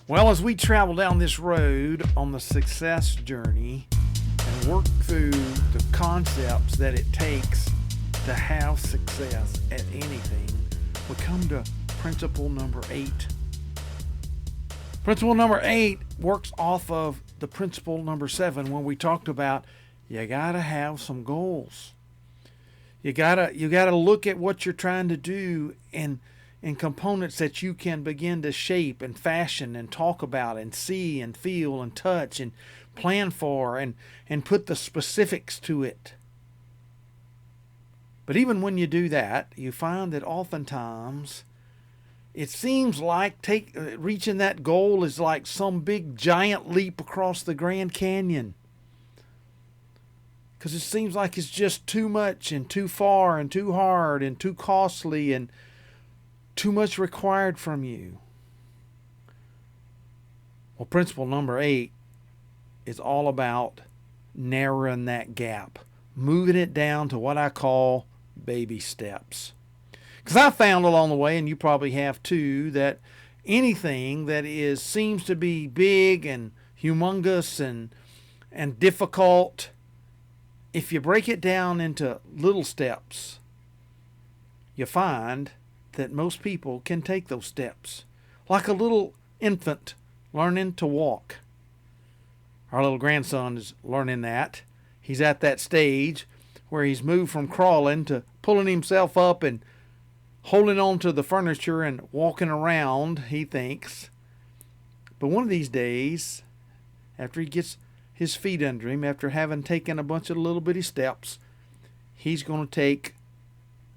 Well, as we travel down this road on the success journey and work through the concepts that it takes to have success at anything, we come to principle number 8. Principle number 8 works off of the principle number 7 when we talked about you gotta have some goals. You gotta look at what you're trying to do and components that you can begin to shape and fashion and talk about and see and feel and touch and plan for and put the specifics to it. But even when you do that, you find that oftentimes it seems like reaching that goal is like some big giant leap across the Grand Canyon. Because it seems like it's just too much and too far and too hard and too costly and too much required from you. Well, principle number 8 is all about narrowing that gap, moving it down to what I call baby steps. Because I found along the way, and you probably have too, that anything that seems to be big and humongous and difficult, if you break it down into little steps, you find that most people can take those steps. Like a little infant learning to walk. Our little grandson is learning that. He's at that stage where he's moved from crawling to pulling himself up and holding on to the furniture and walking around, he thinks. But one of these days, after he gets his feet under him, after having taken a bunch of little bitty steps, he's going to take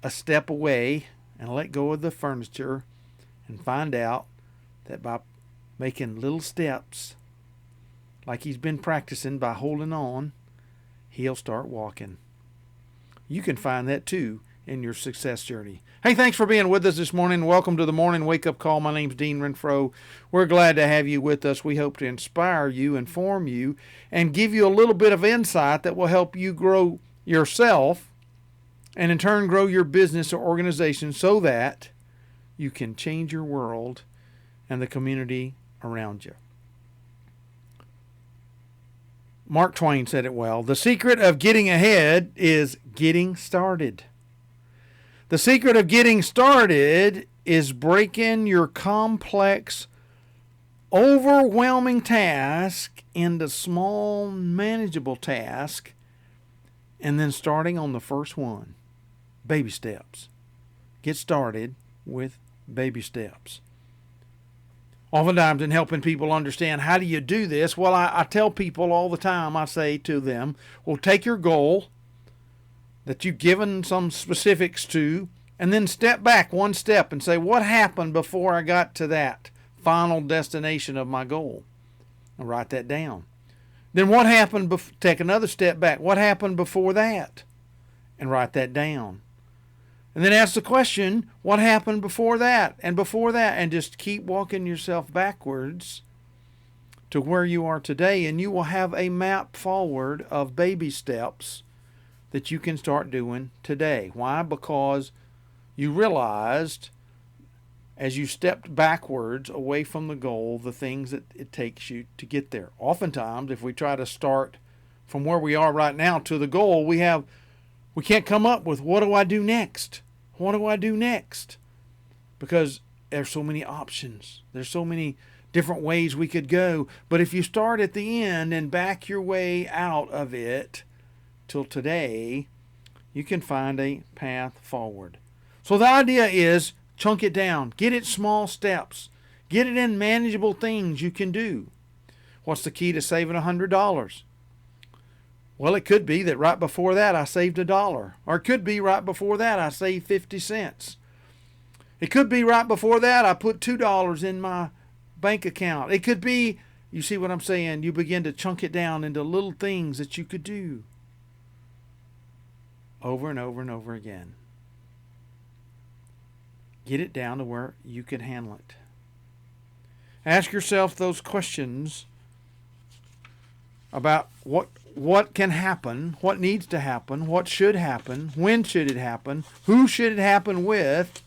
a step away and let go of the furniture and find out that by making little steps, like he's been practicing by holding on, he'll start walking. You can find that too in your success journey. Hey, thanks for being with us this morning. Welcome to the Morning Wake Up Call. My name's Dean Renfro. We're glad to have you with us. We hope to inspire you, inform you, and give you a little bit of insight that will help you grow yourself and in turn grow your business or organization so that you can change your world and the community around you. Mark Twain said it well. The secret of getting ahead is getting started. The secret of getting started is breaking your complex, overwhelming task into small, manageable tasks and then starting on the first one. Baby steps. Get started with baby steps. Oftentimes in helping people understand how do you do this, well, I tell people all the time, I say to them, well, take your goal that you've given some specifics to, and then step back one step and say, what happened before I got to that final destination of my goal? And write that down. Then what happened, take another step back. What happened before that? And write that down. And then ask the question, what happened before that and before that? And just keep walking yourself backwards to where you are today. And you will have a map forward of baby steps that you can start doing today. Why? Because you realized as you stepped backwards away from the goal, the things that it takes you to get there. Oftentimes, if we try to start from where we are right now to the goal, we can't come up with what do I do next? What do I do next? Because there's so many options. There's so many different ways we could go. But if you start at the end and back your way out of it till today, you can find a path forward. So the idea is chunk it down. Get it small steps. Get it in manageable things you can do. What's the key to saving $100? Well, it could be that right before that I saved $1. Or it could be right before that I saved 50 cents. It could be right before that I put $2 in my bank account. It could be, you see what I'm saying? You begin to chunk it down into little things that you could do over and over and over again. Get it down to where you can handle it. Ask yourself those questions about what can happen, what needs to happen, what should happen, when should it happen, who should it happen with,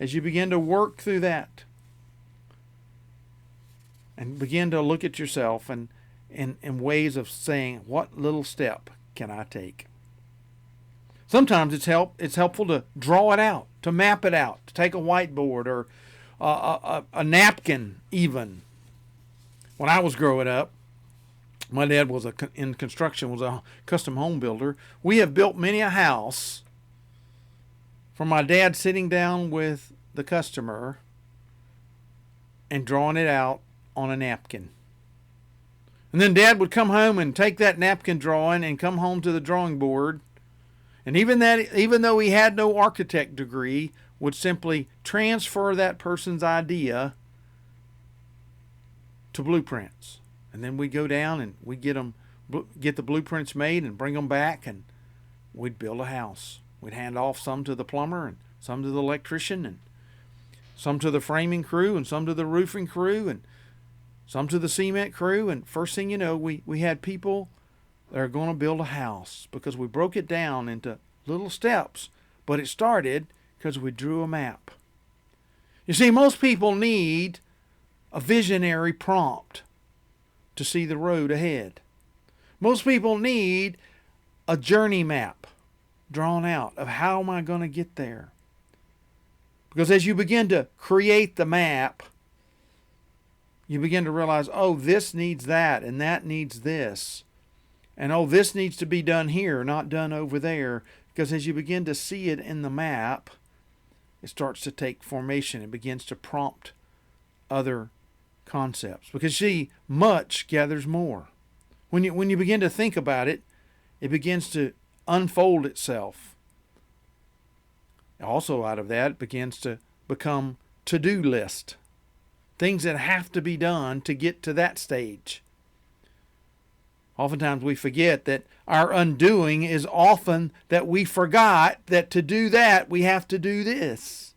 as you begin to work through that. and begin to look at yourself and ways of saying, what little step can I take? Sometimes it's helpful to draw it out, to map it out, to take a whiteboard or a napkin even. When I was growing up, my dad was in construction, was a custom home builder. We have built many a house from my dad sitting down with the customer and drawing it out on a napkin. And then Dad would come home and take that napkin drawing and come home to the drawing board. And even though he had no architect degree, would simply transfer that person's idea to blueprints. And then we'd go down and we'd get the blueprints made and bring them back, and we'd build a house. We'd hand off some to the plumber and some to the electrician and some to the framing crew and some to the roofing crew and some to the cement crew. And first thing you know, we had people that are going to build a house because we broke it down into little steps. But it started because we drew a map. You see, most people need a visionary prompt to see the road ahead. Most people need a journey map drawn out of how am I going to get there. Because as you begin to create the map, you begin to realize, oh, this needs that and that needs this. And oh, this needs to be done here, not done over there. Because as you begin to see it in the map, it starts to take formation. It begins to prompt other concepts. Because see, much gathers more. When you begin to think about it, it begins to unfold itself. Also out of that, it begins to become to-do list. Things that have to be done to get to that stage. Oftentimes we forget that our undoing is often that we forgot that to do that we have to do this.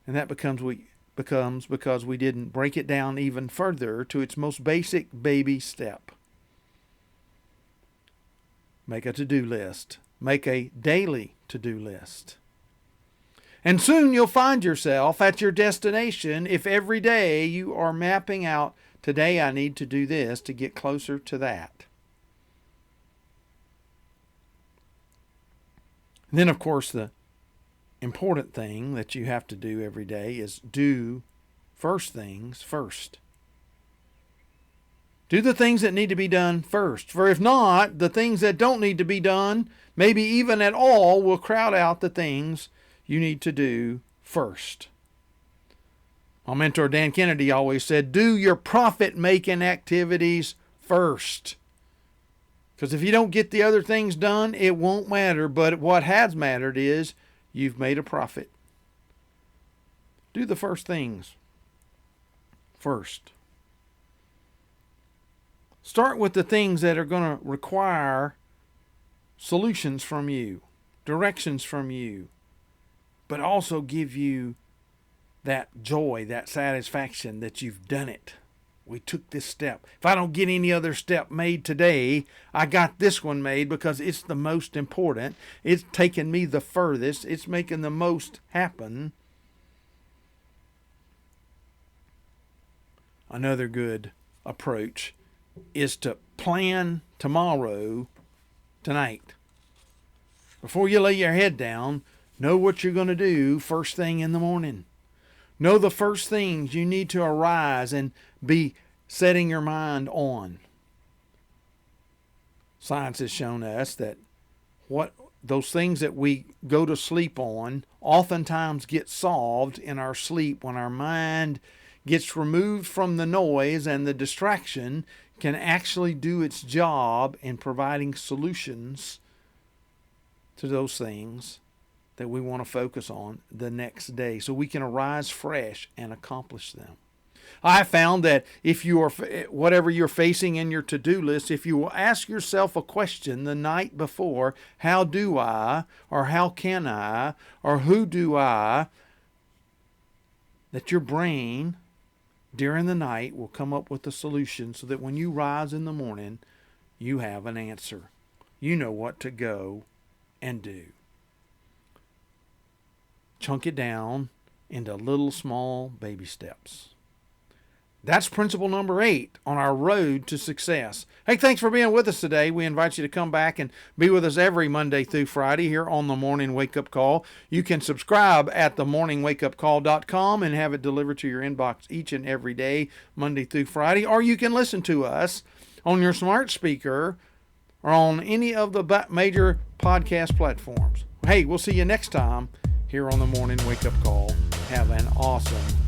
And that becomes because we didn't break it down even further to its most basic baby step. Make a to-do list. Make a daily to-do list. And soon you'll find yourself at your destination if every day you are mapping out, today I need to do this to get closer to that. And then, of course, the important thing that you have to do every day is do first things first. Do the things that need to be done first. For if not, the things that don't need to be done, maybe even at all, will crowd out the things you need to do first. My mentor Dan Kennedy always said, do your profit-making activities first. Because if you don't get the other things done, it won't matter. But what has mattered is you've made a profit. Do the first things first. Start with the things that are going to require solutions from you, directions from you, but also give you that joy, that satisfaction that you've done it. We took this step. If I don't get any other step made today, I got this one made because it's the most important. It's taken me the furthest. It's making the most happen. Another good approach is to plan tomorrow tonight. Before you lay your head down, know what you're going to do first thing in the morning. Know the first things you need to arise and be setting your mind on. Science has shown us that those things that we go to sleep on oftentimes get solved in our sleep when our mind gets removed from the noise, and the distraction can actually do its job in providing solutions to those things that we want to focus on the next day so we can arise fresh and accomplish them. I found that if you are, whatever you're facing in your to-do list, if you will ask yourself a question the night before, how do I, or how can I, or who do I, that your brain during the night will come up with a solution so that when you rise in the morning, you have an answer. You know what to go and do. Chunk it down into little small baby steps. That's principle number 8 on our road to success. Hey, thanks for being with us today. We invite you to come back and be with us every Monday through Friday here on the Morning Wake Up Call. You can subscribe at themorningwakeupcall.com and have it delivered to your inbox each and every day, Monday through Friday. Or you can listen to us on your smart speaker or on any of the major podcast platforms. Hey, we'll see you next time here on the Morning Wake Up Call. Have an awesome